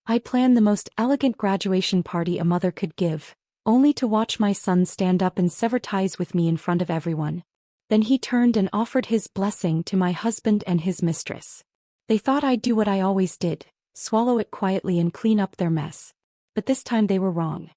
I planned the most elegant graduation party a mother could give, only to watch my son stand up and sever ties with me in front of everyone. Then he turned and offered his blessing to my husband and his mistress. They thought I'd do what I always did, swallow it quietly and clean up their mess. But this time they were wrong.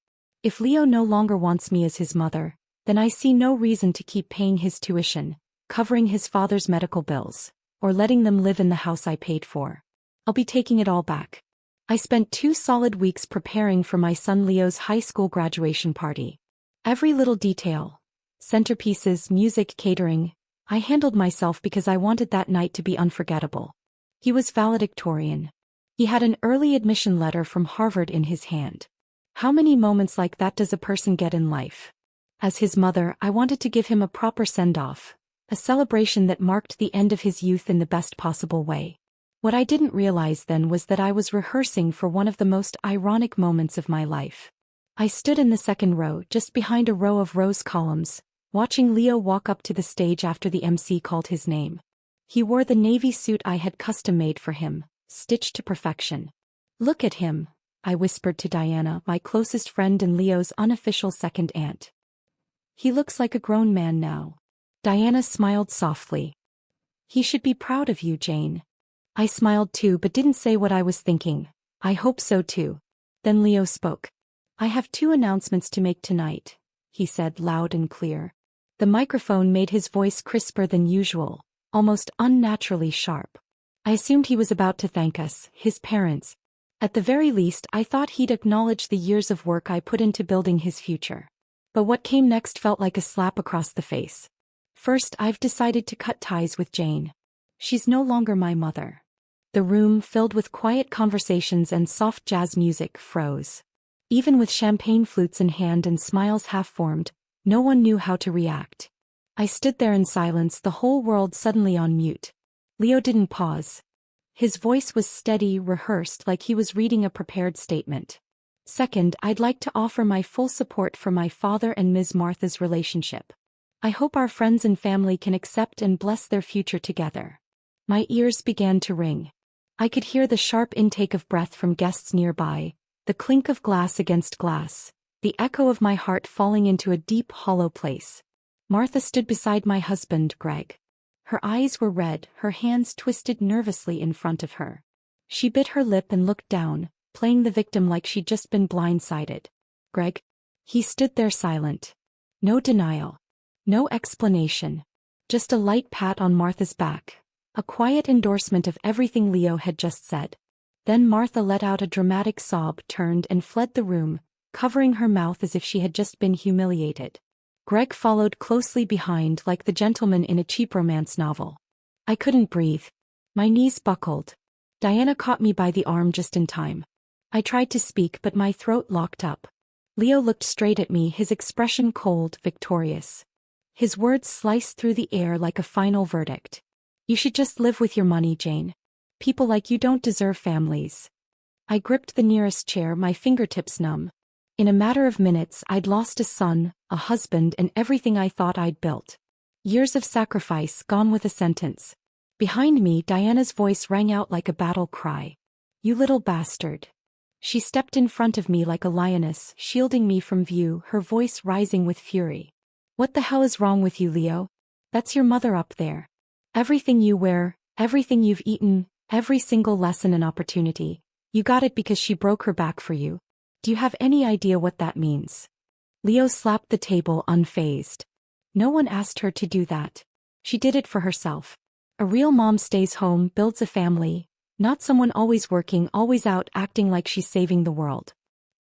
If Leo no longer wants me as his mother, then I see no reason to keep paying his tuition, covering his father's medical bills, or letting them live in the house I paid for. I'll be taking it all back. I spent 2 solid weeks preparing for my son Leo's high school graduation party. Every little detail, centerpieces, music, catering, I handled myself because I wanted that night to be unforgettable. He was valedictorian. He had an early admission letter from Harvard in his hand. How many moments like that does a person get in life? As his mother, I wanted to give him a proper send-off, a celebration that marked the end of his youth in the best possible way. What I didn't realize then was that I was rehearsing for one of the most ironic moments of my life. I stood in the second row, just behind a row of rose columns, watching Leo walk up to the stage after the MC called his name. He wore the navy suit I had custom-made for him, stitched to perfection. "Look at him," I whispered to Diana, my closest friend and Leo's unofficial second aunt. "He looks like a grown man now." Diana smiled softly. "He should be proud of you, Jane." I smiled too but didn't say what I was thinking. "I hope so too." Then Leo spoke. "I have 2 announcements to make tonight," he said loud and clear. The microphone made his voice crisper than usual, almost unnaturally sharp. I assumed he was about to thank us, his parents. At the very least, I thought he'd acknowledge the years of work I put into building his future. But what came next felt like a slap across the face. First, I've decided to cut ties with Jane. She's no longer my mother. The room, filled with quiet conversations and soft jazz music, froze. Even with champagne flutes in hand and smiles half-formed, no one knew how to react. I stood there in silence, the whole world suddenly on mute. Leo didn't pause. His voice was steady, rehearsed, like he was reading a prepared statement. "Second, I'd like to offer my full support for my father and Ms. Martha's relationship. I hope our friends and family can accept and bless their future together." My ears began to ring. I could hear the sharp intake of breath from guests nearby, the clink of glass against glass, the echo of my heart falling into a deep, hollow place. Martha stood beside my husband, Greg. Her eyes were red, her hands twisted nervously in front of her. She bit her lip and looked down, playing the victim like she'd just been blindsided. "Greg?" He stood there silent. No denial. No explanation. Just a light pat on Martha's back. A quiet endorsement of everything Leo had just said. Then Martha let out a dramatic sob, turned and fled the room, covering her mouth as if she had just been humiliated. Greg followed closely behind like the gentleman in a cheap romance novel. I couldn't breathe. My knees buckled. Diana caught me by the arm just in time. I tried to speak but my throat locked up. Leo looked straight at me, his expression cold, victorious. His words sliced through the air like a final verdict. "You should just live with your money, Jane. People like you don't deserve families." I gripped the nearest chair, my fingertips numb. In a matter of minutes, I'd lost a son, a husband, and everything I thought I'd built. Years of sacrifice gone with a sentence. Behind me, Diana's voice rang out like a battle cry. "You little bastard." She stepped in front of me like a lioness, shielding me from view, her voice rising with fury. "What the hell is wrong with you, Leo? That's your mother up there. Everything you wear, everything you've eaten, every single lesson and opportunity, you got it because she broke her back for you. Do you have any idea what that means?" Leo slapped the table, unfazed. "No one asked her to do that. She did it for herself. A real mom stays home, builds a family, not someone always working, always out acting like she's saving the world.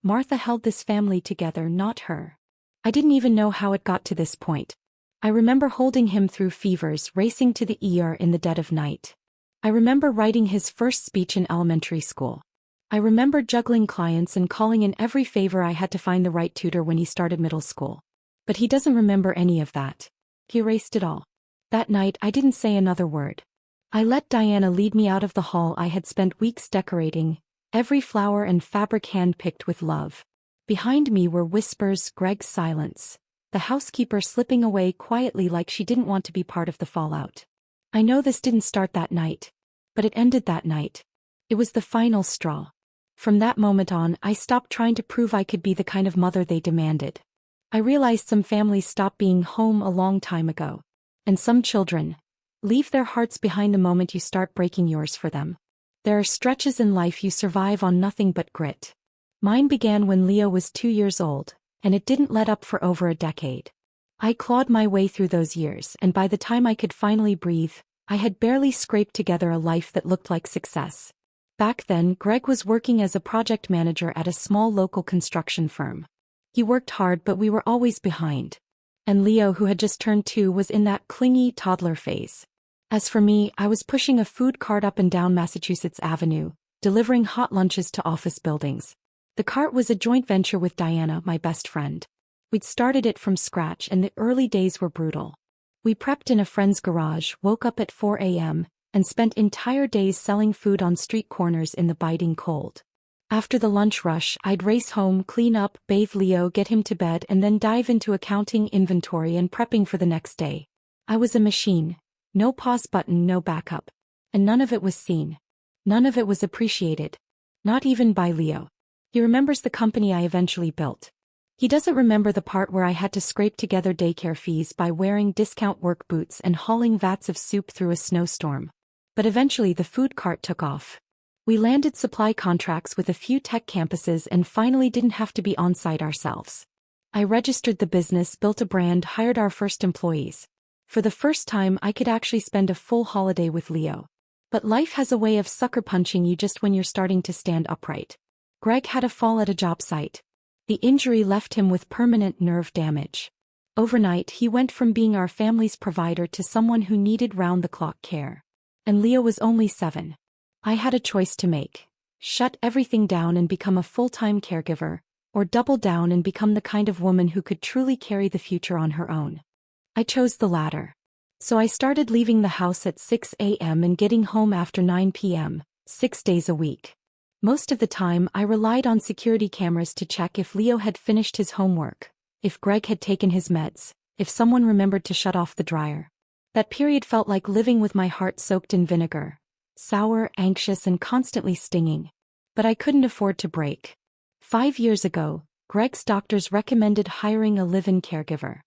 Martha held this family together, not her. I didn't even know how it got to this point. I remember holding him through fevers, racing to the ER in the dead of night. I remember writing his first speech in elementary school. I remember juggling clients and calling in every favor I had to find the right tutor when he started middle school. But he doesn't remember any of that. He erased it all. That night, I didn't say another word. I let Diana lead me out of the hall I had spent weeks decorating, every flower and fabric hand-picked with love. Behind me were whispers, Greg's silence, the housekeeper slipping away quietly like she didn't want to be part of the fallout. I know this didn't start that night, but it ended that night. It was the final straw. From that moment on, I stopped trying to prove I could be the kind of mother they demanded. I realized some families stopped being home a long time ago. And some children leave their hearts behind the moment you start breaking yours for them. There are stretches in life you survive on nothing but grit. Mine began when Leo was 2 years old, and it didn't let up for over a decade. I clawed my way through those years, and by the time I could finally breathe, I had barely scraped together a life that looked like success. Back then, Greg was working as a project manager at a small local construction firm. He worked hard, but we were always behind. And Leo, who had just turned 2, was in that clingy toddler phase. As for me, I was pushing a food cart up and down Massachusetts Avenue, delivering hot lunches to office buildings. The cart was a joint venture with Diana, my best friend. We'd started it from scratch, and the early days were brutal. We prepped in a friend's garage, woke up at 4 a.m., and spent entire days selling food on street corners in the biting cold. After the lunch rush, I'd race home, clean up, bathe Leo, get him to bed, and then dive into accounting, inventory, and prepping for the next day. I was a machine. No pause button, no backup. And none of it was seen. None of it was appreciated. Not even by Leo. He remembers the company I eventually built. He doesn't remember the part where I had to scrape together daycare fees by wearing discount work boots and hauling vats of soup through a snowstorm. But eventually the food cart took off. We landed supply contracts with a few tech campuses and finally didn't have to be on-site ourselves. I registered the business, built a brand, hired our first employees. For the first time, I could actually spend a full holiday with Leo. But life has a way of sucker punching you just when you're starting to stand upright. Greg had a fall at a job site. The injury left him with permanent nerve damage. Overnight, he went from being our family's provider to someone who needed round-the-clock care. And Leo was only 7. I had a choice to make. Shut everything down and become a full-time caregiver, or double down and become the kind of woman who could truly carry the future on her own. I chose the latter. So I started leaving the house at 6 a.m. and getting home after 9 p.m., 6 days a week. Most of the time, I relied on security cameras to check if Leo had finished his homework, if Greg had taken his meds, if someone remembered to shut off the dryer. That period felt like living with my heart soaked in vinegar, sour, anxious, and constantly stinging. But I couldn't afford to break. 5 years ago, Greg's doctors recommended hiring a live-in caregiver.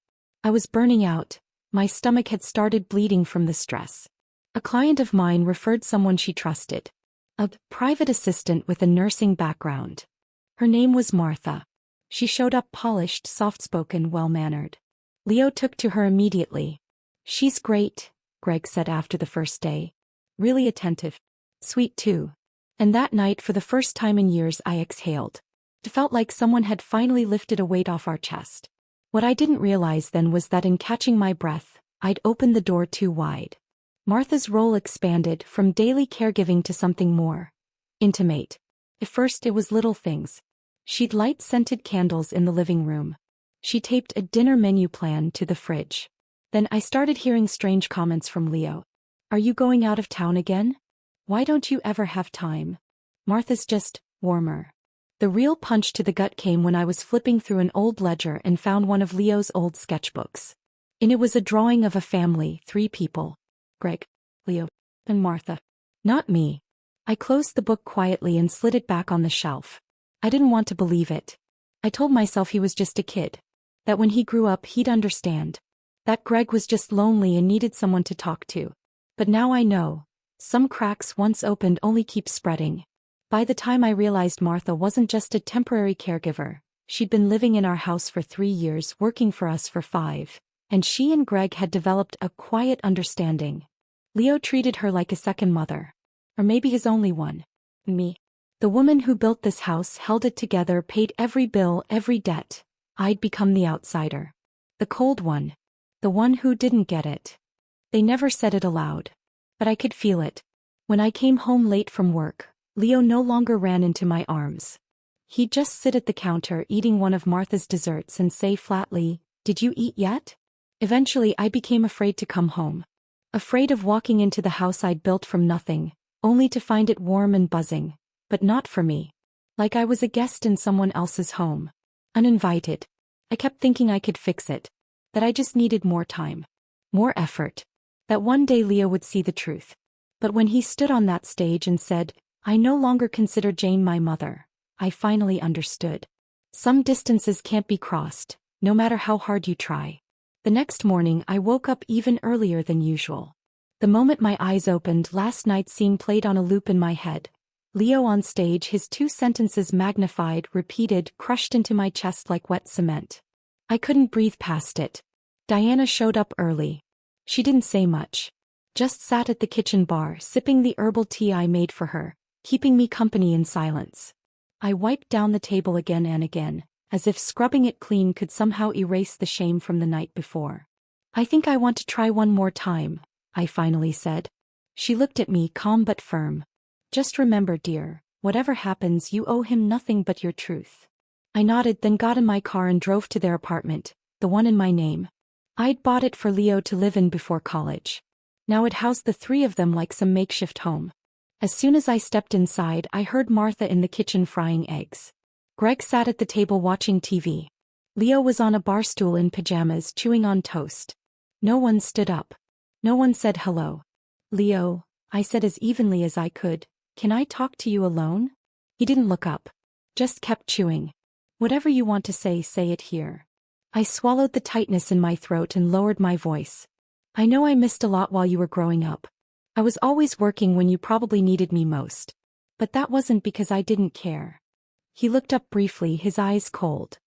I was burning out. My stomach had started bleeding from the stress. A client of mine referred someone she trusted. A private assistant with a nursing background. Her name was Martha. She showed up polished, soft-spoken, well-mannered. Leo took to her immediately. "She's great," Greg said after the first day. "Really attentive. Sweet too." And that night, for the first time in years, I exhaled. It felt like someone had finally lifted a weight off our chest. What I didn't realize then was that in catching my breath, I'd opened the door too wide. Martha's role expanded from daily caregiving to something more intimate. At first, it was little things. She'd light scented candles in the living room. She taped a dinner menu plan to the fridge. Then I started hearing strange comments from Leo. "Are you going out of town again? Why don't you ever have time? Martha's just warmer." The real punch to the gut came when I was flipping through an old ledger and found one of Leo's old sketchbooks. In it was a drawing of a family, 3 people. Greg, Leo, and Martha. Not me. I closed the book quietly and slid it back on the shelf. I didn't want to believe it. I told myself he was just a kid. That when he grew up he'd understand. That Greg was just lonely and needed someone to talk to. But now I know. Some cracks once opened only keep spreading. By the time I realized Martha wasn't just a temporary caregiver, she'd been living in our house for 3 years, working for us for 5, and she and Greg had developed a quiet understanding. Leo treated her like a second mother. Or maybe his only one. Me. The woman who built this house, held it together, paid every bill, every debt. I'd become the outsider. The cold one. The one who didn't get it. They never said it aloud. But I could feel it. When I came home late from work, Leo no longer ran into my arms. He'd just sit at the counter eating one of Martha's desserts and say flatly, "Did you eat yet?" Eventually I became afraid to come home. Afraid of walking into the house I'd built from nothing, only to find it warm and buzzing. But not for me. Like I was a guest in someone else's home. Uninvited. I kept thinking I could fix it. That I just needed more time. More effort. That one day Leo would see the truth. But when he stood on that stage and said, I no longer consider Jane my mother. I finally understood. Some distances can't be crossed, no matter how hard you try. The next morning I woke up even earlier than usual. The moment my eyes opened, last night's scene played on a loop in my head. Leo on stage, his two sentences magnified, repeated, crushed into my chest like wet cement. I couldn't breathe past it. Diana showed up early. She didn't say much. Just sat at the kitchen bar, sipping the herbal tea I made for her, keeping me company in silence. I wiped down the table again and again, as if scrubbing it clean could somehow erase the shame from the night before. I think I want to try one more time, I finally said. She looked at me, calm but firm. Just remember, dear, whatever happens, you owe him nothing but your truth. I nodded, then got in my car and drove to their apartment, the one in my name. I'd bought it for Leo to live in before college. Now it housed the three of them like some makeshift home. As soon as I stepped inside, I heard Martha in the kitchen frying eggs. Greg sat at the table watching TV. Leo was on a bar stool in pajamas, chewing on toast. No one stood up. No one said hello. Leo, I said as evenly as I could, can I talk to you alone? He didn't look up. Just kept chewing. Whatever you want to say it here. I swallowed the tightness in my throat and lowered my voice. I know I missed a lot while you were growing up. I was always working when you probably needed me most. But that wasn't because I didn't care. He looked up briefly, his eyes cold.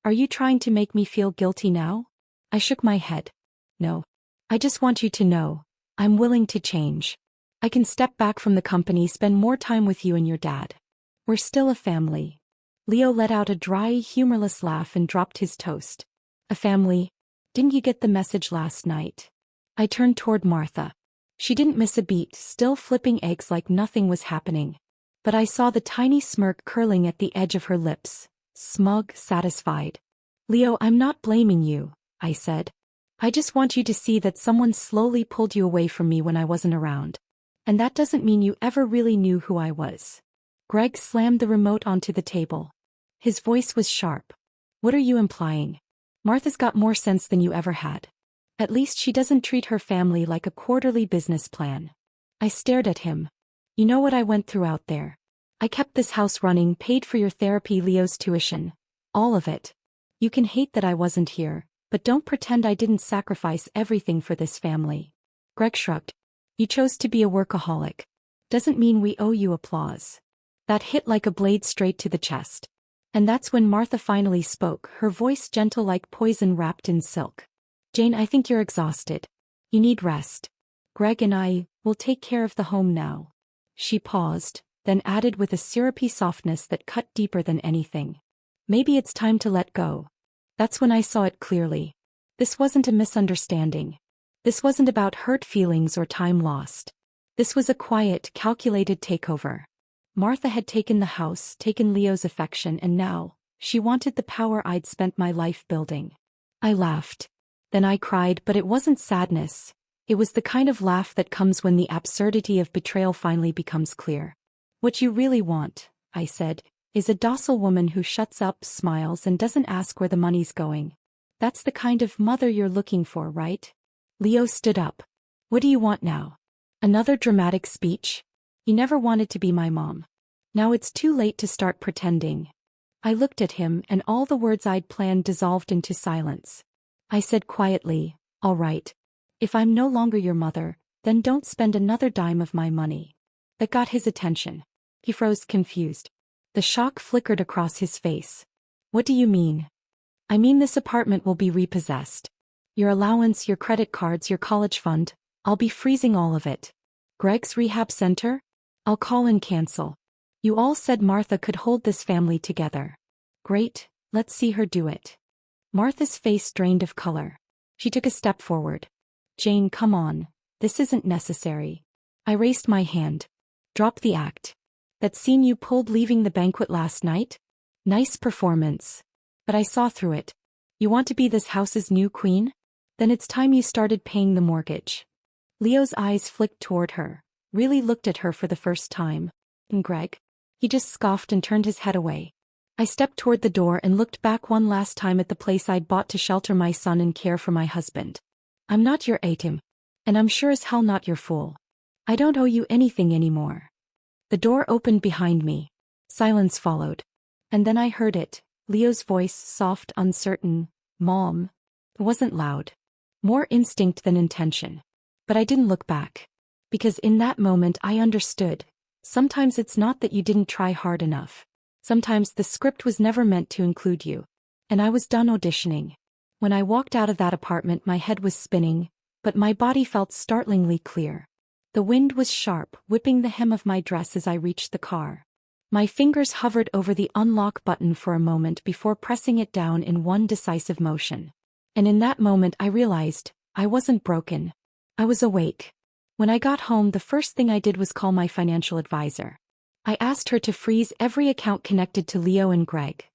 Are you trying to make me feel guilty now? I shook my head. No. I just want you to know, I'm willing to change. I can step back from the company, spend more time with you and your dad. We're still a family. Leo let out a dry, humorless laugh and dropped his toast. A family? Didn't you get the message last night? I turned toward Martha. She didn't miss a beat, still flipping eggs like nothing was happening. But I saw the tiny smirk curling at the edge of her lips, smug, satisfied. Leo, I'm not blaming you, I said. I just want you to see that someone slowly pulled you away from me when I wasn't around. And that doesn't mean you ever really knew who I was. Greg slammed the remote onto the table. His voice was sharp. What are you implying? Martha's got more sense than you ever had. At least she doesn't treat her family like a quarterly business plan. I stared at him. You know what I went through out there. I kept this house running, paid for your therapy, Leo's tuition. All of it. You can hate that I wasn't here, but don't pretend I didn't sacrifice everything for this family. Greg shrugged. You chose to be a workaholic. Doesn't mean we owe you applause. That hit like a blade straight to the chest. And that's when Martha finally spoke, her voice gentle like poison wrapped in silk. Jane, I think you're exhausted. You need rest. Greg and I will take care of the home now. She paused, then added with a syrupy softness that cut deeper than anything. Maybe it's time to let go. That's when I saw it clearly. This wasn't a misunderstanding. This wasn't about hurt feelings or time lost. This was a quiet, calculated takeover. Martha had taken the house, taken Leo's affection, and now, she wanted the power I'd spent my life building. I laughed. Then I cried, but it wasn't sadness. It was the kind of laugh that comes when the absurdity of betrayal finally becomes clear. What you really want, I said, is a docile woman who shuts up, smiles, and doesn't ask where the money's going. That's the kind of mother you're looking for, right? Leo stood up. What do you want now? Another dramatic speech? You never wanted to be my mom. Now it's too late to start pretending. I looked at him, and all the words I'd planned dissolved into silence. I said quietly, all right. If I'm no longer your mother, then don't spend another dime of my money. That got his attention. He froze, confused. The shock flickered across his face. What do you mean? I mean this apartment will be repossessed. Your allowance, your credit cards, your college fund, I'll be freezing all of it. Greg's rehab center? I'll call and cancel. You all said Martha could hold this family together. Great, let's see her do it. Martha's face drained of color. She took a step forward. Jane, come on. This isn't necessary. I raised my hand. Drop the act. That scene you pulled leaving the banquet last night? Nice performance. But I saw through it. You want to be this house's new queen? Then it's time you started paying the mortgage. Leo's eyes flicked toward her, really looked at her for the first time. And Greg? He just scoffed and turned his head away. I stepped toward the door and looked back one last time at the place I'd bought to shelter my son and care for my husband. I'm not your ATM. And I'm sure as hell not your fool. I don't owe you anything anymore. The door opened behind me. Silence followed. And then I heard it, Leo's voice, soft, uncertain. Mom. It wasn't loud. More instinct than intention. But I didn't look back. Because in that moment I understood. Sometimes it's not that you didn't try hard enough. Sometimes the script was never meant to include you. And I was done auditioning. When I walked out of that apartment, my head was spinning, but my body felt startlingly clear. The wind was sharp, whipping the hem of my dress as I reached the car. My fingers hovered over the unlock button for a moment before pressing it down in one decisive motion. And in that moment I realized, I wasn't broken. I was awake. When I got home, the first thing I did was call my financial advisor. I asked her to freeze every account connected to Leo and Greg.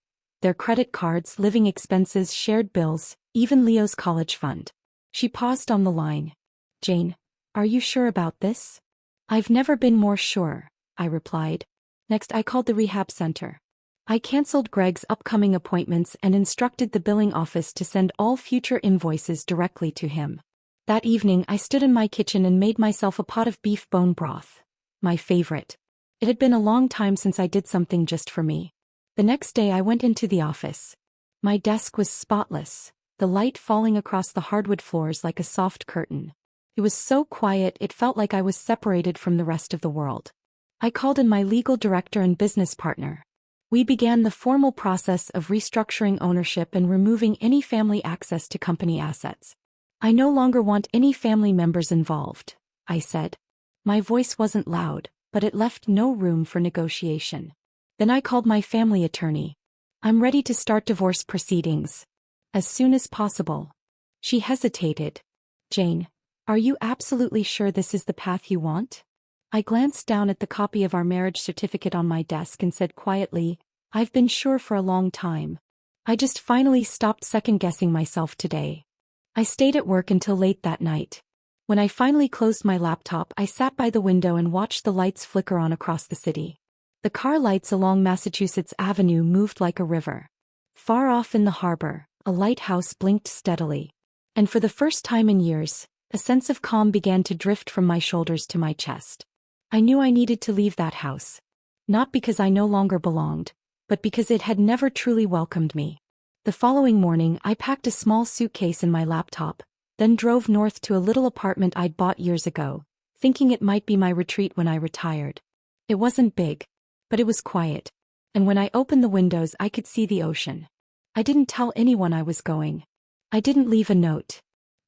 Their credit cards, living expenses, shared bills, even Leo's college fund. She paused on the line. Jane, are you sure about this? I've never been more sure, I replied. Next I called the rehab center. I canceled Greg's upcoming appointments and instructed the billing office to send all future invoices directly to him. That evening I stood in my kitchen and made myself a pot of beef bone broth. My favorite. It had been a long time since I did something just for me. The next day I went into the office. My desk was spotless, the light falling across the hardwood floors like a soft curtain. It was so quiet it felt like I was separated from the rest of the world. I called in my legal director and business partner. We began the formal process of restructuring ownership and removing any family access to company assets. I no longer want any family members involved, I said. My voice wasn't loud, but it left no room for negotiation. Then I called my family attorney. I'm ready to start divorce proceedings. As soon as possible. She hesitated. Jane, are you absolutely sure this is the path you want? I glanced down at the copy of our marriage certificate on my desk and said quietly, I've been sure for a long time. I just finally stopped second-guessing myself today. I stayed at work until late that night. When I finally closed my laptop, I sat by the window and watched the lights flicker on across the city. The car lights along Massachusetts Avenue moved like a river. Far off in the harbor, a lighthouse blinked steadily. And for the first time in years, a sense of calm began to drift from my shoulders to my chest. I knew I needed to leave that house. Not because I no longer belonged, but because it had never truly welcomed me. The following morning I packed a small suitcase and my laptop, then drove north to a little apartment I'd bought years ago, thinking it might be my retreat when I retired. It wasn't big, but it was quiet, and when I opened the windows I could see the ocean. I didn't tell anyone I was going. I didn't leave a note.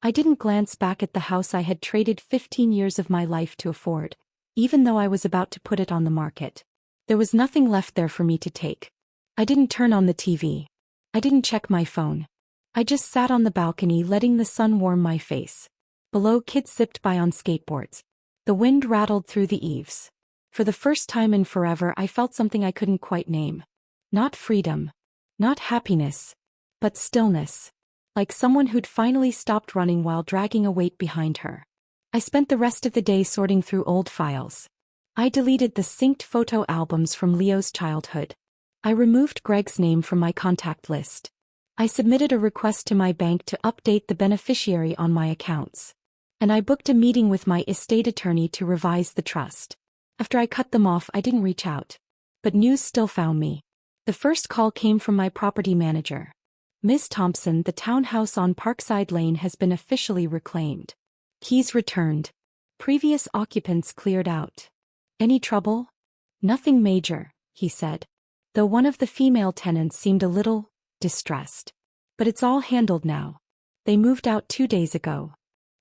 I didn't glance back at the house I had traded 15 years of my life to afford, even though I was about to put it on the market. There was nothing left there for me to take. I didn't turn on the TV. I didn't check my phone. I just sat on the balcony letting the sun warm my face. Below, kids zipped by on skateboards. The wind rattled through the eaves. For the first time in forever I felt something I couldn't quite name. Not freedom. Not happiness. But stillness. Like someone who'd finally stopped running while dragging a weight behind her. I spent the rest of the day sorting through old files. I deleted the synced photo albums from Leo's childhood. I removed Greg's name from my contact list. I submitted a request to my bank to update the beneficiary on my accounts. And I booked a meeting with my estate attorney to revise the trust. After I cut them off, I didn't reach out. But news still found me. The first call came from my property manager. Ms. Thompson, the townhouse on Parkside Lane has been officially reclaimed. Keys returned. Previous occupants cleared out. Any trouble? Nothing major, he said. Though one of the female tenants seemed a little distressed. But it's all handled now. They moved out 2 days ago.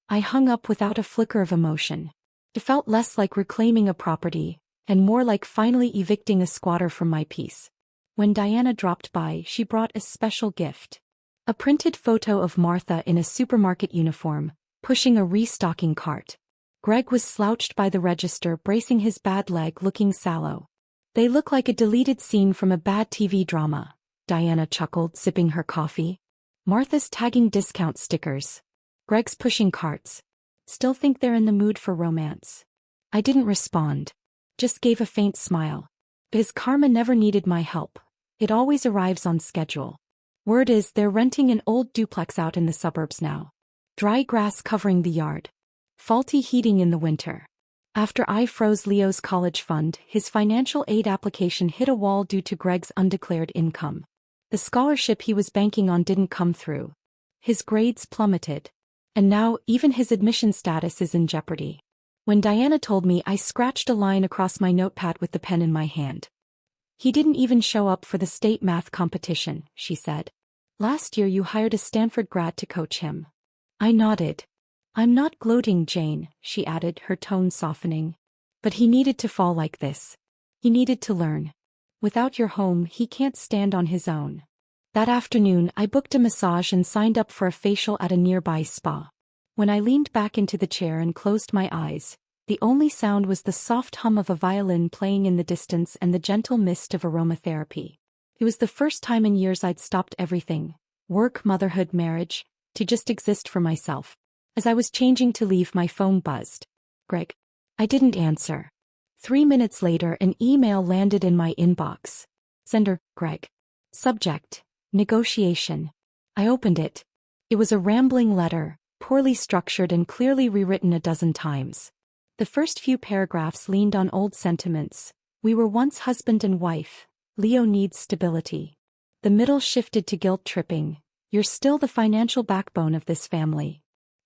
I hung up without a flicker of emotion. It felt less like reclaiming a property, and more like finally evicting a squatter from my peace. When Diana dropped by, she brought a special gift. A printed photo of Martha in a supermarket uniform, pushing a restocking cart. Greg was slouched by the register, bracing his bad leg, looking sallow. They look like a deleted scene from a bad TV drama, Diana chuckled, sipping her coffee. Martha's tagging discount stickers. Greg's pushing carts. Still think they're in the mood for romance. I didn't respond. Just gave a faint smile. Because karma never needed my help. It always arrives on schedule. Word is they're renting an old duplex out in the suburbs now. Dry grass covering the yard. Faulty heating in the winter. After I froze Leo's college fund, his financial aid application hit a wall due to Greg's undeclared income. The scholarship he was banking on didn't come through. His grades plummeted. And now, even his admission status is in jeopardy. When Diana told me, I scratched a line across my notepad with the pen in my hand. He didn't even show up for the state math competition, she said. Last year you hired a Stanford grad to coach him. I nodded. I'm not gloating, Jane, she added, her tone softening. But he needed to fall like this. He needed to learn. Without your home, he can't stand on his own. That afternoon, I booked a massage and signed up for a facial at a nearby spa. When I leaned back into the chair and closed my eyes, the only sound was the soft hum of a violin playing in the distance and the gentle mist of aromatherapy. It was the first time in years I'd stopped everything, work, motherhood, marriage, to just exist for myself. As I was changing to leave, my phone buzzed. Greg. I didn't answer. 3 minutes later, an email landed in my inbox. Sender, Greg. Subject, negotiation. I opened it. It was a rambling letter, poorly structured and clearly rewritten a dozen times. The first few paragraphs leaned on old sentiments. We were once husband and wife. Leo needs stability. The middle shifted to guilt-tripping. You're still the financial backbone of this family.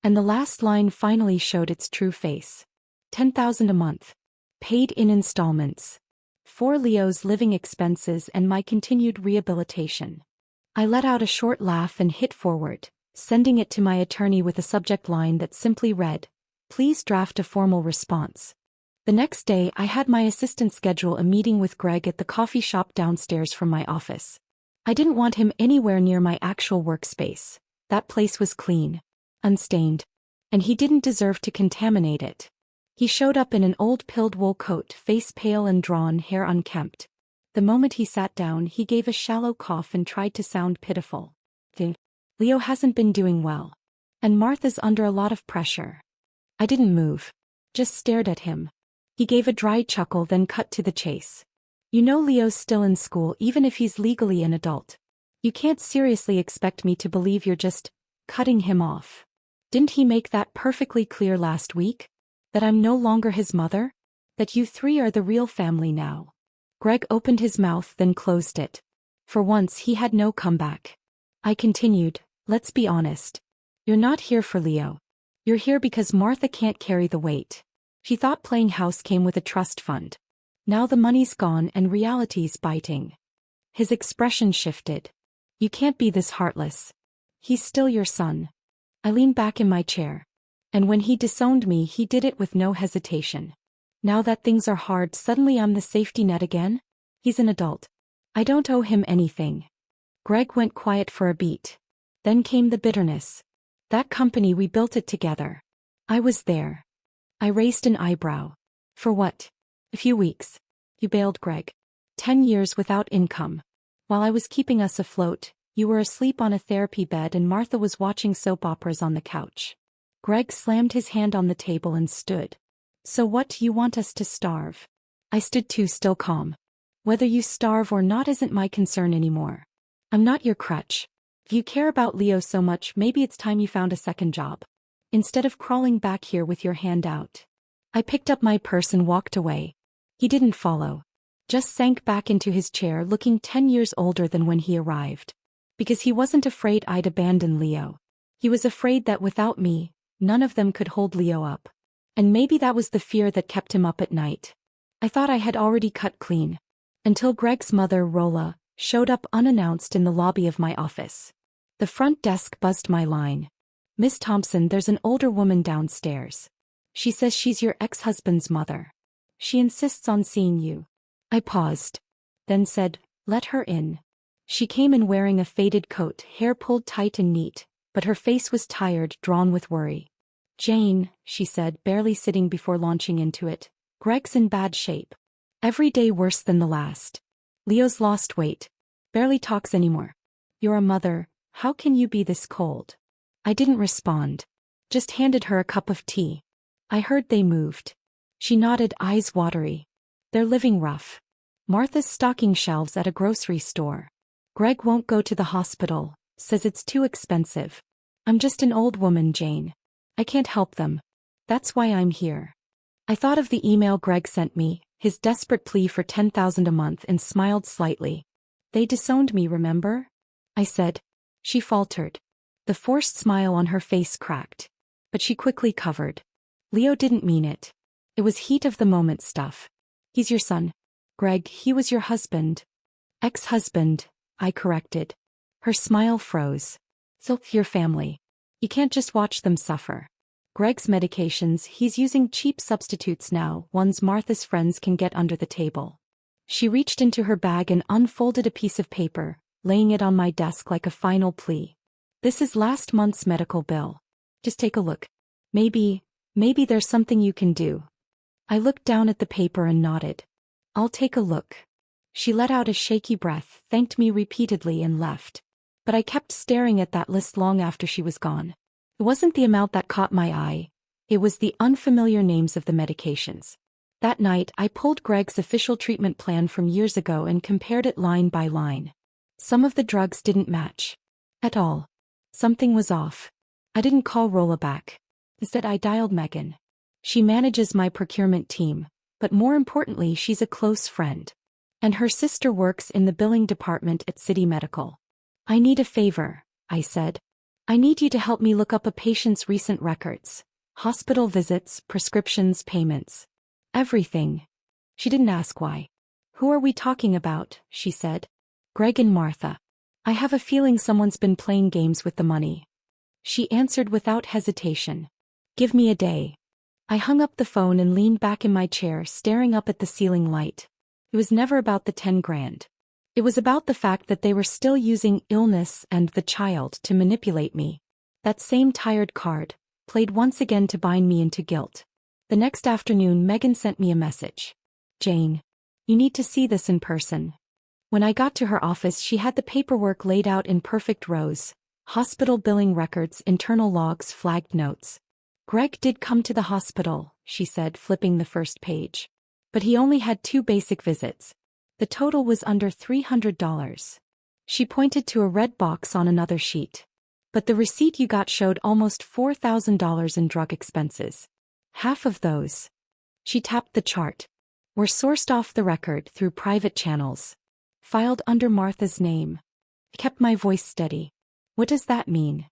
And the last line finally showed its true face. $10,000 a month. Paid in installments. For Leo's living expenses and my continued rehabilitation. I let out a short laugh and hit forward, sending it to my attorney with a subject line that simply read, "Please draft a formal response." The next day, I had my assistant schedule a meeting with Greg at the coffee shop downstairs from my office. I didn't want him anywhere near my actual workspace. That place was clean, unstained, and he didn't deserve to contaminate it. He showed up in an old pilled wool coat, face pale and drawn, hair unkempt. The moment he sat down, he gave a shallow cough and tried to sound pitiful. Leo hasn't been doing well. And Martha's under a lot of pressure. I didn't move. Just stared at him. He gave a dry chuckle, then cut to the chase. You know Leo's still in school even if he's legally an adult. You can't seriously expect me to believe you're just cutting him off. Didn't he make that perfectly clear last week? That I'm no longer his mother? That you three are the real family now? Greg opened his mouth then closed it. For once he had no comeback. I continued, let's be honest. You're not here for Leo. You're here because Martha can't carry the weight. She thought playing house came with a trust fund. Now the money's gone and reality's biting. His expression shifted. You can't be this heartless. He's still your son. I leaned back in my chair. And when he disowned me, he did it with no hesitation. Now that things are hard, suddenly I'm the safety net again? He's an adult. I don't owe him anything. Greg went quiet for a beat. Then came the bitterness. That company, we built it together. I was there. I raised an eyebrow. For what? A few weeks. You bailed, Greg. 10 years without income. While I was keeping us afloat, you were asleep on a therapy bed and Martha was watching soap operas on the couch. Greg slammed his hand on the table and stood. So what, do you want us to starve? I stood too, still calm. Whether you starve or not isn't my concern anymore. I'm not your crutch. If you care about Leo so much, maybe it's time you found a second job. Instead of crawling back here with your hand out. I picked up my purse and walked away. He didn't follow. Just sank back into his chair, looking 10 years older than when he arrived. Because he wasn't afraid I'd abandon Leo. He was afraid that without me, none of them could hold Leo up. And maybe that was the fear that kept him up at night. I thought I had already cut clean. Until Greg's mother, Rolla, showed up unannounced in the lobby of my office. The front desk buzzed my line. Miss Thompson, there's an older woman downstairs. She says she's your ex-husband's mother. She insists on seeing you. I paused. Then said, let her in. She came in wearing a faded coat, hair pulled tight and neat, but her face was tired, drawn with worry. Jane, she said, barely sitting before launching into it. Greg's in bad shape. Every day worse than the last. Leo's lost weight. Barely talks anymore. You're a mother. How can you be this cold? I didn't respond. Just handed her a cup of tea. I heard they moved. She nodded, eyes watery. They're living rough. Martha's stocking shelves at a grocery store. Greg won't go to the hospital, says it's too expensive. I'm just an old woman, Jane. I can't help them. That's why I'm here. I thought of the email Greg sent me, his desperate plea for $10,000 a month, and smiled slightly. They disowned me, remember? I said. She faltered. The forced smile on her face cracked. But she quickly covered. Leo didn't mean it. It was heat of the moment stuff. He's your son. Greg, he was your husband. Ex-husband, I corrected. Her smile froze. So, your family. You can't just watch them suffer. Greg's medications, he's using cheap substitutes now, ones Martha's friends can get under the table. She reached into her bag and unfolded a piece of paper, laying it on my desk like a final plea. This is last month's medical bill. Just take a look. Maybe there's something you can do. I looked down at the paper and nodded. I'll take a look. She let out a shaky breath, thanked me repeatedly and left. But I kept staring at that list long after she was gone. It wasn't the amount that caught my eye. It was the unfamiliar names of the medications. That night, I pulled Greg's official treatment plan from years ago and compared it line by line. Some of the drugs didn't match. At all. Something was off. I didn't call Rolla back. Instead, I dialed Megan. She manages my procurement team, but more importantly, she's a close friend. And her sister works in the billing department at City Medical. I need a favor, I said. I need you to help me look up a patient's recent records. Hospital visits, prescriptions, payments. Everything. She didn't ask why. Who are we talking about, she said. Greg and Martha. I have a feeling someone's been playing games with the money. She answered without hesitation. Give me a day. I hung up the phone and leaned back in my chair, staring up at the ceiling light. It was never about the 10 grand. It was about the fact that they were still using illness and the child to manipulate me. That same tired card, played once again to bind me into guilt. The next afternoon, Megan sent me a message. Jane. You need to see this in person. When I got to her office, she had the paperwork laid out in perfect rows. Hospital billing records, internal logs, flagged notes. Greg did come to the hospital, she said, flipping the first page. But he only had 2 basic visits. The total was under $300. She pointed to a red box on another sheet. But the receipt you got showed almost $4,000 in drug expenses. Half of those. She tapped the chart. Were sourced off the record through private channels. Filed under Martha's name. I kept my voice steady. What does that mean?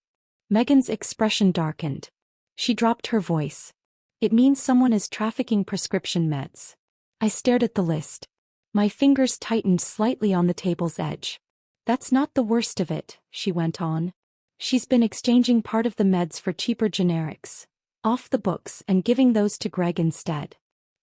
Megan's expression darkened. She dropped her voice. It means someone is trafficking prescription meds. I stared at the list. My fingers tightened slightly on the table's edge. That's not the worst of it, she went on. She's been exchanging part of the meds for cheaper generics, off the books, and giving those to Greg instead.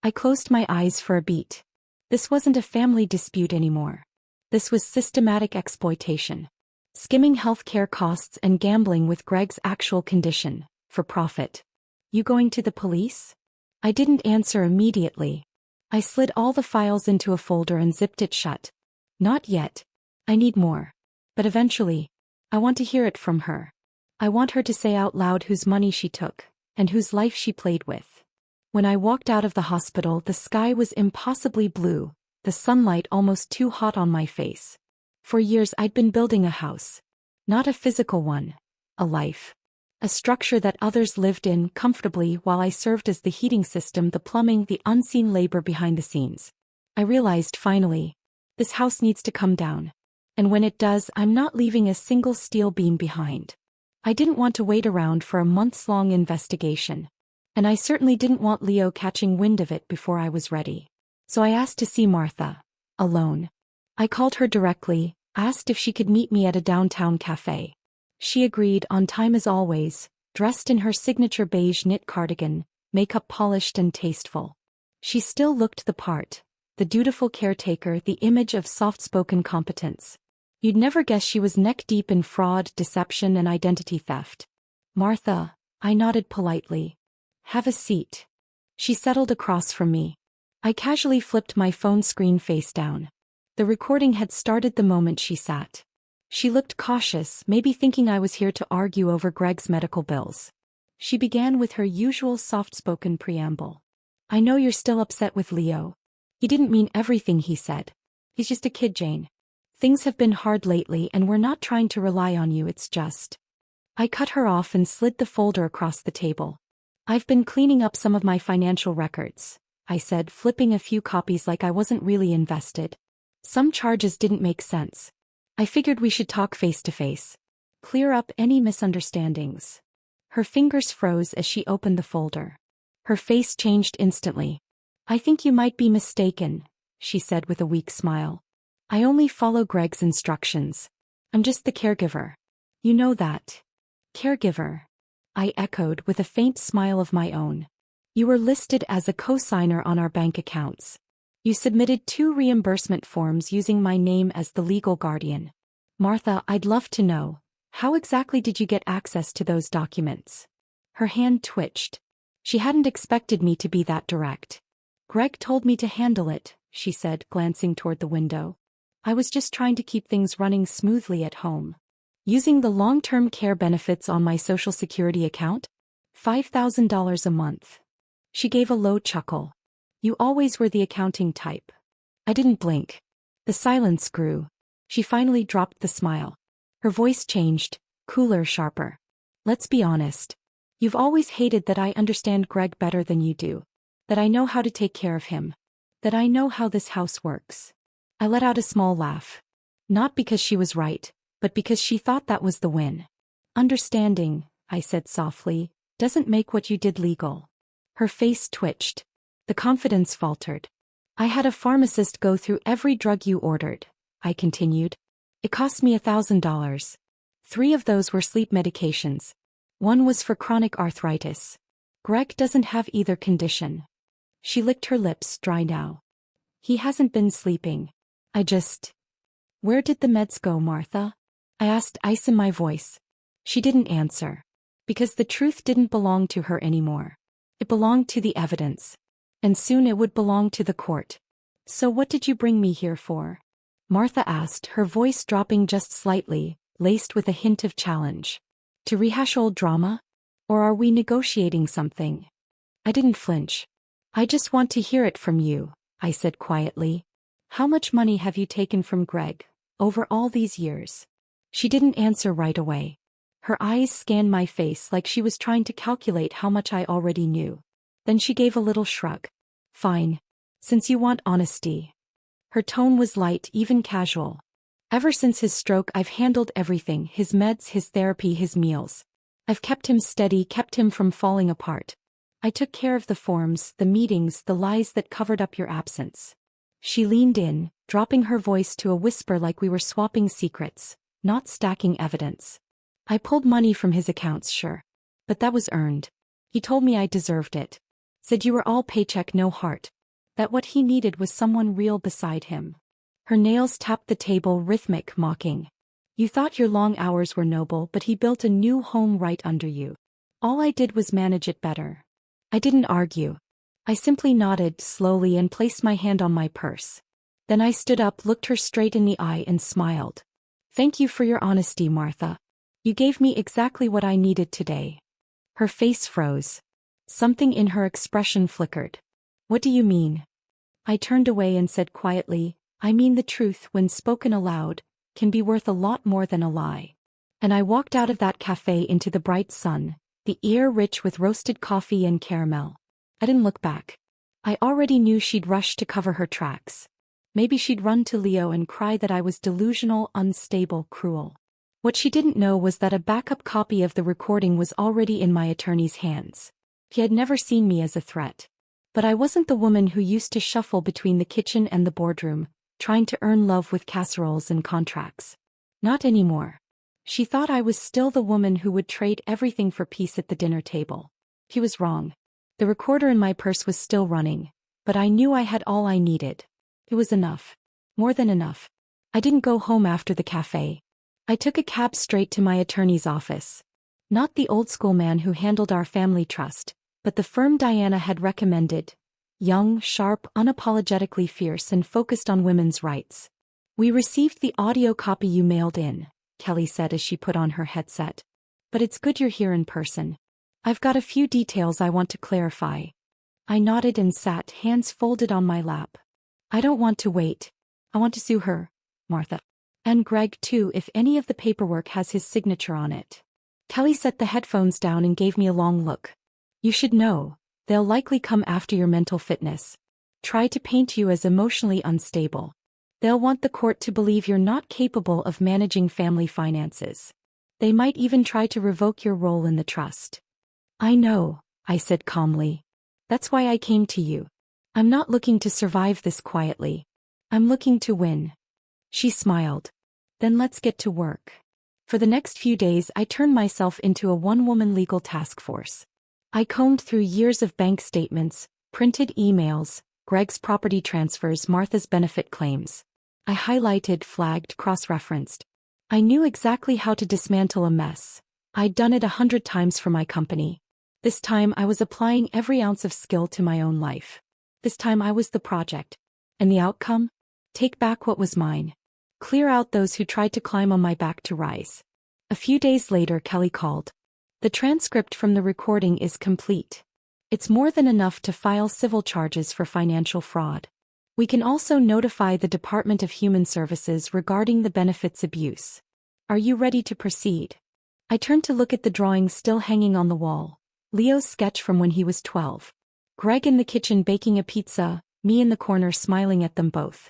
I closed my eyes for a beat. This wasn't a family dispute anymore. This was systematic exploitation. Skimming healthcare costs and gambling with Greg's actual condition, for profit. You going to the police? I didn't answer immediately. I slid all the files into a folder and zipped it shut. Not yet. I need more. But eventually. I want to hear it from her. I want her to say out loud whose money she took, and whose life she played with. When I walked out of the hospital, the sky was impossibly blue, the sunlight almost too hot on my face. For years I'd been building a house. Not a physical one. A life. A structure that others lived in comfortably while I served as the heating system, the plumbing, the unseen labor behind the scenes. I realized finally, this house needs to come down. And when it does, I'm not leaving a single steel beam behind. I didn't want to wait around for a months-long investigation. And I certainly didn't want Leo catching wind of it before I was ready. So I asked to see Martha. Alone. I called her directly, asked if she could meet me at a downtown cafe. She agreed, on time as always, dressed in her signature beige knit cardigan, makeup polished and tasteful. She still looked the part, the dutiful caretaker, the image of soft-spoken competence. You'd never guess she was neck-deep in fraud, deception, and identity theft. Martha, I nodded politely. Have a seat. She settled across from me. I casually flipped my phone screen face down. The recording had started the moment she sat. She looked cautious, maybe thinking I was here to argue over Greg's medical bills. She began with her usual soft-spoken preamble. I know you're still upset with Leo. He didn't mean everything he said. He's just a kid, Jane. Things have been hard lately and we're not trying to rely on you, it's just. I cut her off and slid the folder across the table. I've been cleaning up some of my financial records, I said, flipping a few copies like I wasn't really invested. Some charges didn't make sense. I figured we should talk face to face. Clear up any misunderstandings. Her fingers froze as she opened the folder. Her face changed instantly. I think you might be mistaken, she said with a weak smile. I only follow Greg's instructions. I'm just the caregiver. You know that. Caregiver. I echoed with a faint smile of my own. You were listed as a co-signer on our bank accounts. You submitted 2 reimbursement forms using my name as the legal guardian. Martha, I'd love to know, how exactly did you get access to those documents? Her hand twitched. She hadn't expected me to be that direct. Greg told me to handle it, she said, glancing toward the window. I was just trying to keep things running smoothly at home. Using the long-term care benefits on my Social Security account? $5,000 a month. She gave a low chuckle. You always were the accounting type. I didn't blink. The silence grew. She finally dropped the smile. Her voice changed, cooler, sharper. Let's be honest. You've always hated that I understand Greg better than you do. That I know how to take care of him. That I know how this house works. I let out a small laugh. Not because she was right, but because she thought that was the win. Understanding, I said softly, doesn't make what you did legal. Her face twitched. The confidence faltered. I had a pharmacist go through every drug you ordered, I continued. It cost me $1,000. 3 of those were sleep medications. 1 was for chronic arthritis. Greg doesn't have either condition. She licked her lips, dry now. He hasn't been sleeping. Where did the meds go, Martha? I asked, ice in my voice. She didn't answer. Because the truth didn't belong to her anymore. It belonged to the evidence. And soon it would belong to the court. So what did you bring me here for? Martha asked, her voice dropping just slightly, laced with a hint of challenge. To rehash old drama? Or are we negotiating something? I didn't flinch. I just want to hear it from you, I said quietly. How much money have you taken from Greg, over all these years? She didn't answer right away. Her eyes scanned my face like she was trying to calculate how much I already knew. Then she gave a little shrug. Fine. Since you want honesty. Her tone was light, even casual. Ever since his stroke, I've handled everything, his meds, his therapy, his meals. I've kept him steady, kept him from falling apart. I took care of the forms, the meetings, the lies that covered up your absence. She leaned in, dropping her voice to a whisper like we were swapping secrets, not stacking evidence. I pulled money from his accounts, sure. But that was earned. He told me I deserved it. Said you were all paycheck, no heart. That what he needed was someone real beside him. Her nails tapped the table, rhythmic, mocking. You thought your long hours were noble, but he built a new home right under you. All I did was manage it better. I didn't argue. I simply nodded slowly and placed my hand on my purse. Then I stood up, looked her straight in the eye and smiled. Thank you for your honesty, Martha. You gave me exactly what I needed today. Her face froze. Something in her expression flickered. What do you mean? I turned away and said quietly, I mean the truth, when spoken aloud, can be worth a lot more than a lie. And I walked out of that cafe into the bright sun, the air rich with roasted coffee and caramel. I didn't look back. I already knew she'd rush to cover her tracks. Maybe she'd run to Leo and cry that I was delusional, unstable, cruel. What she didn't know was that a backup copy of the recording was already in my attorney's hands. He had never seen me as a threat. But I wasn't the woman who used to shuffle between the kitchen and the boardroom, trying to earn love with casseroles and contracts. Not anymore. She thought I was still the woman who would trade everything for peace at the dinner table. He was wrong. The recorder in my purse was still running, but I knew I had all I needed. It was enough. More than enough. I didn't go home after the cafe. I took a cab straight to my attorney's office. Not the old-school man who handled our family trust, but the firm Diana had recommended. Young, sharp, unapologetically fierce and focused on women's rights. We received the audio copy you mailed in, Kelly said as she put on her headset. But it's good you're here in person. I've got a few details I want to clarify. I nodded and sat, hands folded on my lap. I don't want to wait. I want to sue her, Martha. And Greg too, if any of the paperwork has his signature on it. Kelly set the headphones down and gave me a long look. You should know, they'll likely come after your mental fitness. Try to paint you as emotionally unstable. They'll want the court to believe you're not capable of managing family finances. They might even try to revoke your role in the trust. I know, I said calmly. That's why I came to you. I'm not looking to survive this quietly. I'm looking to win. She smiled. Then let's get to work. For the next few days I turned myself into a one-woman legal task force. I combed through years of bank statements, printed emails, Greg's property transfers, Martha's benefit claims. I highlighted, flagged, cross-referenced. I knew exactly how to dismantle a mess. I'd done it 100 times for my company. This time I was applying every ounce of skill to my own life. This time I was the project. And the outcome? Take back what was mine. Clear out those who tried to climb on my back to rise. A few days later Kelly called. The transcript from the recording is complete. It's more than enough to file civil charges for financial fraud. We can also notify the Department of Human Services regarding the benefits abuse. Are you ready to proceed? I turned to look at the drawing still hanging on the wall. Leo's sketch from when he was 12. Greg in the kitchen baking a pizza, me in the corner smiling at them both.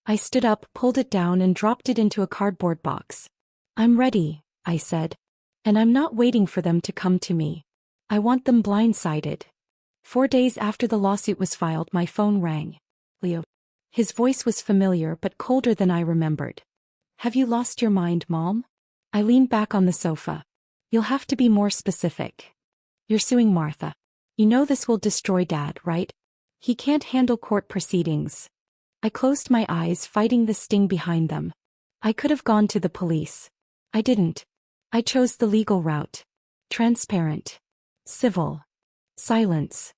I stood up, pulled it down and dropped it into a cardboard box. I'm ready, I said. And I'm not waiting for them to come to me. I want them blindsided. 4 days after the lawsuit was filed my phone rang. Leo. His voice was familiar but colder than I remembered. Have you lost your mind, Mom? I leaned back on the sofa. You'll have to be more specific. You're suing Martha. You know this will destroy Dad, right? He can't handle court proceedings. I closed my eyes, fighting the sting behind them. I could have gone to the police. I didn't. I chose the legal route. Transparent. Civil. Silence.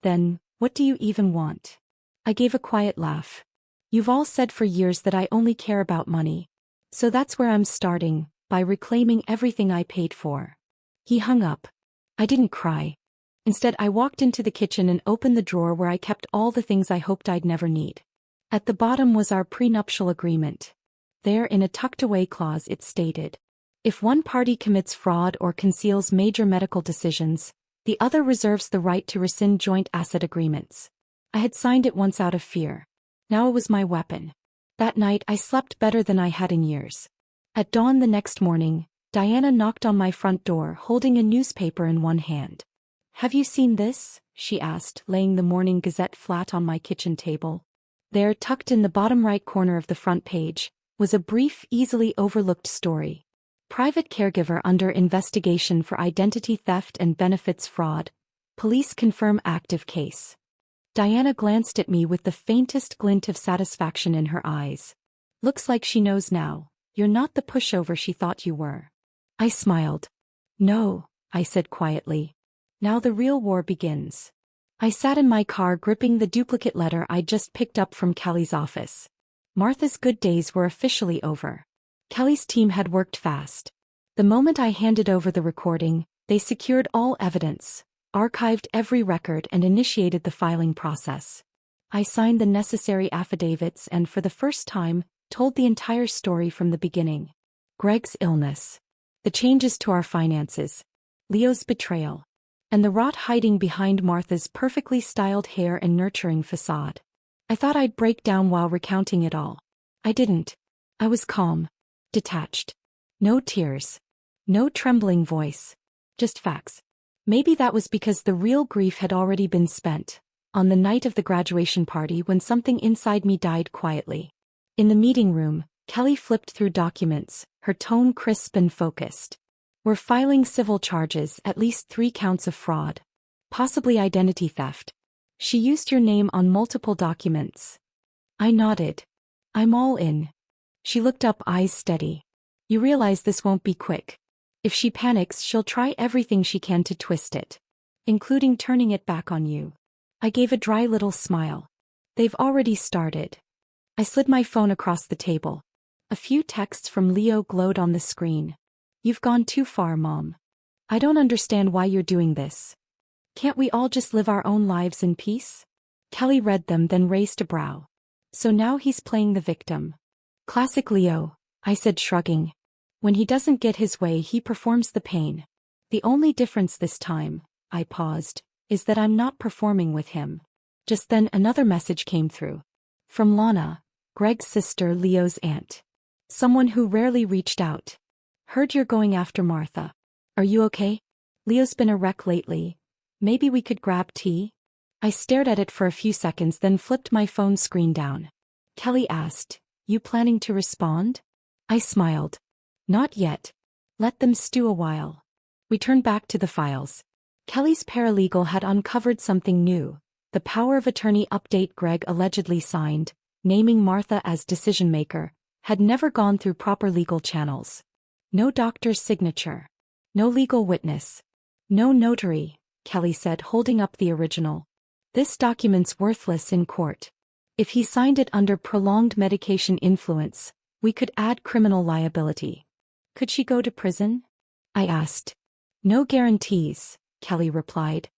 Then, what do you even want? I gave a quiet laugh. You've all said for years that I only care about money. So that's where I'm starting, by reclaiming everything I paid for. He hung up. I didn't cry. Instead I walked into the kitchen and opened the drawer where I kept all the things I hoped I'd never need. At the bottom was our prenuptial agreement. There in a tucked-away clause it stated, if one party commits fraud or conceals major medical decisions, the other reserves the right to rescind joint asset agreements. I had signed it once out of fear. Now it was my weapon. That night I slept better than I had in years. At dawn the next morning, Diana knocked on my front door holding a newspaper in one hand. Have you seen this? She asked, laying the Morning Gazette flat on my kitchen table. There, tucked in the bottom right corner of the front page, was a brief, easily overlooked story. Private caregiver under investigation for identity theft and benefits fraud. Police confirm active case. Diana glanced at me with the faintest glint of satisfaction in her eyes. Looks like she knows now. You're not the pushover she thought you were. I smiled. No, I said quietly. Now the real war begins. I sat in my car gripping the duplicate letter I'd just picked up from Kelly's office. Martha's good days were officially over. Kelly's team had worked fast. The moment I handed over the recording, they secured all evidence, archived every record and initiated the filing process. I signed the necessary affidavits and for the first time, told the entire story from the beginning. Greg's illness. The changes to our finances. Leo's betrayal. And the rot hiding behind Martha's perfectly styled hair and nurturing facade. I thought I'd break down while recounting it all. I didn't. I was calm. Detached. No tears. No trembling voice. Just facts. Maybe that was because the real grief had already been spent, on the night of the graduation party when something inside me died quietly. In the meeting room, Kelly flipped through documents, her tone crisp and focused. We're filing civil charges, at least 3 counts of fraud. Possibly identity theft. She used your name on multiple documents. I nodded. I'm all in. She looked up, eyes steady. You realize this won't be quick. If she panics, she'll try everything she can to twist it. Including turning it back on you. I gave a dry little smile. They've already started. I slid my phone across the table. A few texts from Leo glowed on the screen. You've gone too far, Mom. I don't understand why you're doing this. Can't we all just live our own lives in peace? Kelly read them, then raised a brow. So now he's playing the victim. Classic Leo, I said, shrugging. When he doesn't get his way, he performs the pain. The only difference this time, I paused, is that I'm not performing with him. Just then another message came through. From Lana, Greg's sister, Leo's aunt. Someone who rarely reached out. Heard you're going after Martha. Are you okay? Leo's been a wreck lately. Maybe we could grab tea? I stared at it for a few seconds, then flipped my phone screen down. Kelly asked, "You planning to respond?" I smiled. Not yet. Let them stew a while. We turned back to the files. Kelly's paralegal had uncovered something new. The power of attorney update Greg allegedly signed, naming Martha as decision-maker, had never gone through proper legal channels. No doctor's signature. No legal witness. No notary, Kelly said, holding up the original. This document's worthless in court. If he signed it under prolonged medication influence, we could add criminal liability. Could she go to prison? I asked. No guarantees, Kelly replied.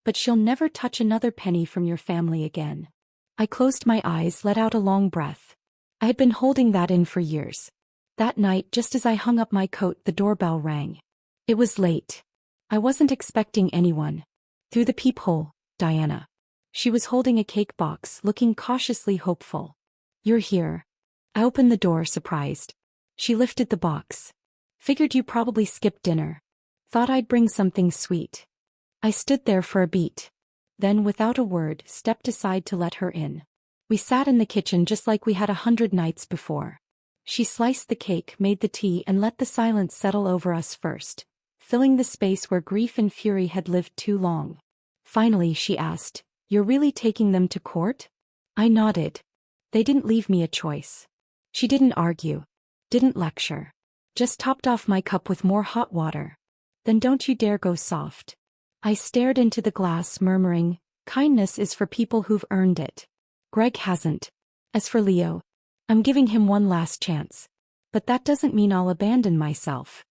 But she'll never touch another penny from your family again. I closed my eyes, let out a long breath. I had been holding that in for years. That night, just as I hung up my coat, the doorbell rang. It was late. I wasn't expecting anyone. Through the peephole, Diana. She was holding a cake box, looking cautiously hopeful. You're here. I opened the door, surprised. She lifted the box. Figured you probably skipped dinner. Thought I'd bring something sweet. I stood there for a beat. Then, without a word, stepped aside to let her in. We sat in the kitchen just like we had 100 nights before. She sliced the cake, made the tea, and let the silence settle over us first, filling the space where grief and fury had lived too long. Finally, she asked, "You're really taking them to court?" I nodded. They didn't leave me a choice. She didn't argue. Didn't lecture. Just topped off my cup with more hot water. Then don't you dare go soft. I stared into the glass, murmuring, kindness is for people who've earned it. Greg hasn't. As for Leo, I'm giving him one last chance. But that doesn't mean I'll abandon myself.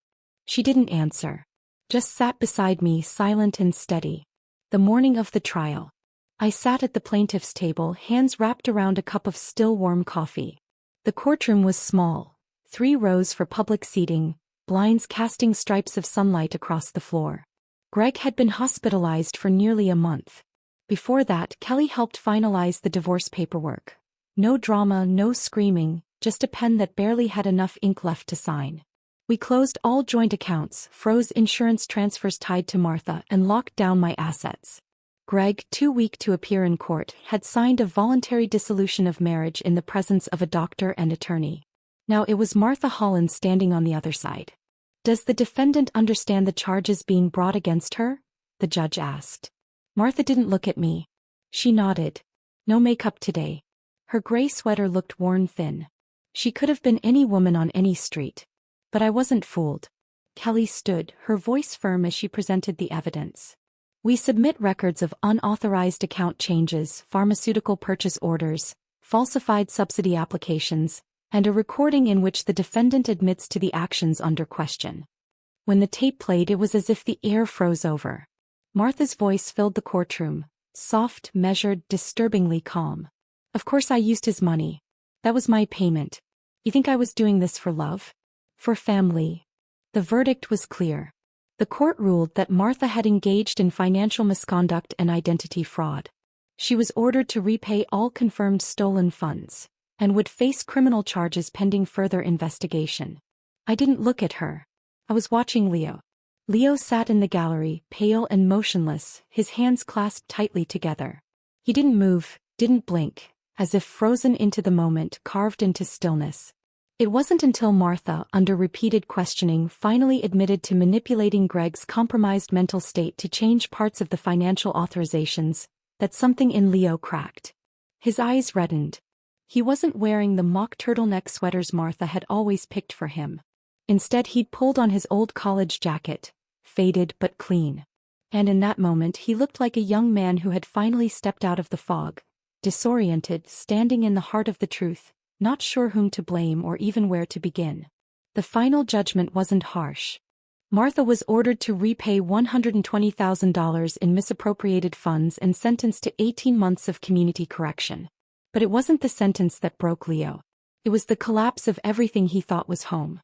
She didn't answer. Just sat beside me, silent and steady. The morning of the trial. I sat at the plaintiff's table, hands wrapped around a cup of still warm coffee. The courtroom was small. 3 rows for public seating, blinds casting stripes of sunlight across the floor. Greg had been hospitalized for nearly a month. Before that, Kelly helped finalize the divorce paperwork. No drama, no screaming, just a pen that barely had enough ink left to sign. We closed all joint accounts, froze insurance transfers tied to Martha, and locked down my assets. Greg, too weak to appear in court, had signed a voluntary dissolution of marriage in the presence of a doctor and attorney. Now it was Martha Holland standing on the other side. Does the defendant understand the charges being brought against her? The judge asked. Martha didn't look at me. She nodded. No makeup today. Her gray sweater looked worn thin. She could have been any woman on any street. But I wasn't fooled. Kelly stood, her voice firm as she presented the evidence. We submit records of unauthorized account changes, pharmaceutical purchase orders, falsified subsidy applications, and a recording in which the defendant admits to the actions under question. When the tape played, it was as if the air froze over. Martha's voice filled the courtroom, soft, measured, disturbingly calm. Of course I used his money. That was my payment. You think I was doing this for love? For family? The verdict was clear. The court ruled that Martha had engaged in financial misconduct and identity fraud. She was ordered to repay all confirmed stolen funds, and would face criminal charges pending further investigation. I didn't look at her. I was watching Leo. Leo sat in the gallery, pale and motionless, his hands clasped tightly together. He didn't move, didn't blink, as if frozen into the moment, carved into stillness. It wasn't until Martha, under repeated questioning, finally admitted to manipulating Greg's compromised mental state to change parts of the financial authorizations, that something in Leo cracked. His eyes reddened. He wasn't wearing the mock turtleneck sweaters Martha had always picked for him. Instead, he'd pulled on his old college jacket, faded but clean. And in that moment he looked like a young man who had finally stepped out of the fog, disoriented, standing in the heart of the truth, not sure whom to blame or even where to begin. The final judgment wasn't harsh. Martha was ordered to repay $120,000 in misappropriated funds and sentenced to 18 months of community correction. But it wasn't the sentence that broke Leo. It was the collapse of everything he thought was home.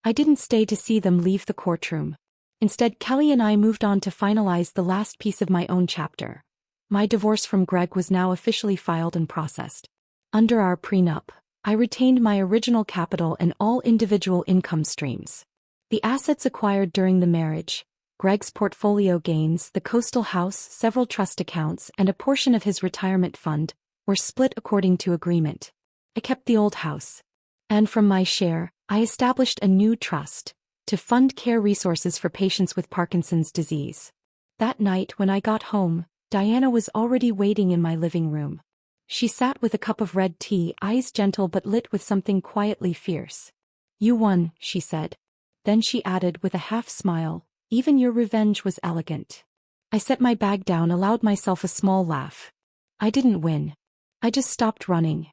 I didn't stay to see them leave the courtroom. Instead, Kelly and I moved on to finalize the last piece of my own chapter. My divorce from Greg was now officially filed and processed. Under our prenup, I retained my original capital and all individual income streams. The assets acquired during the marriage, Greg's portfolio gains, the coastal house, several trust accounts, and a portion of his retirement fund, were split according to agreement. I kept the old house. And from my share, I established a new trust to fund care resources for patients with Parkinson's disease. That night when I got home, Diana was already waiting in my living room. She sat with a cup of red tea, eyes gentle but lit with something quietly fierce. "You won," she said. Then she added with a half-smile, "Even your revenge was elegant." I set my bag down, allowed myself a small laugh. "I didn't win. I just stopped running."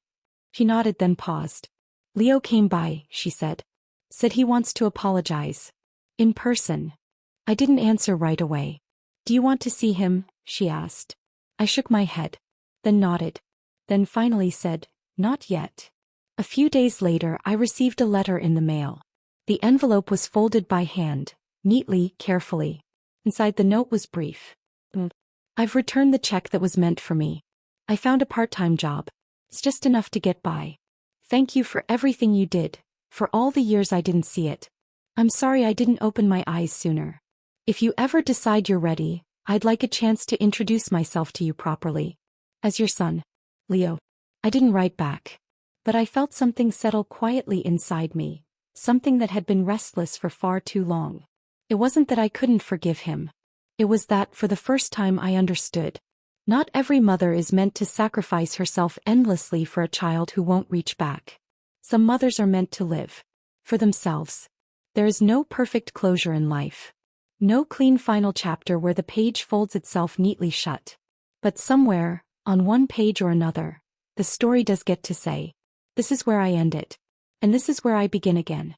She nodded, then paused. "Leo came by," she said. "Said he wants to apologize. In person." I didn't answer right away. "Do you want to see him?" she asked. I shook my head. Then nodded. Then finally said, "Not yet." A few days later I received a letter in the mail. The envelope was folded by hand, neatly, carefully. Inside the note was brief. "I've returned the check that was meant for me. I found a part-time job. It's just enough to get by. Thank you for everything you did, for all the years I didn't see it. I'm sorry I didn't open my eyes sooner. If you ever decide you're ready, I'd like a chance to introduce myself to you properly. As your son, Leo." I didn't write back. But I felt something settle quietly inside me, something that had been restless for far too long. It wasn't that I couldn't forgive him. It was that, for the first time, I understood. Not every mother is meant to sacrifice herself endlessly for a child who won't reach back. Some mothers are meant to live for themselves. There is no perfect closure in life. No clean final chapter where the page folds itself neatly shut. But somewhere, on one page or another, the story does get to say, "This is where I end it. And this is where I begin again."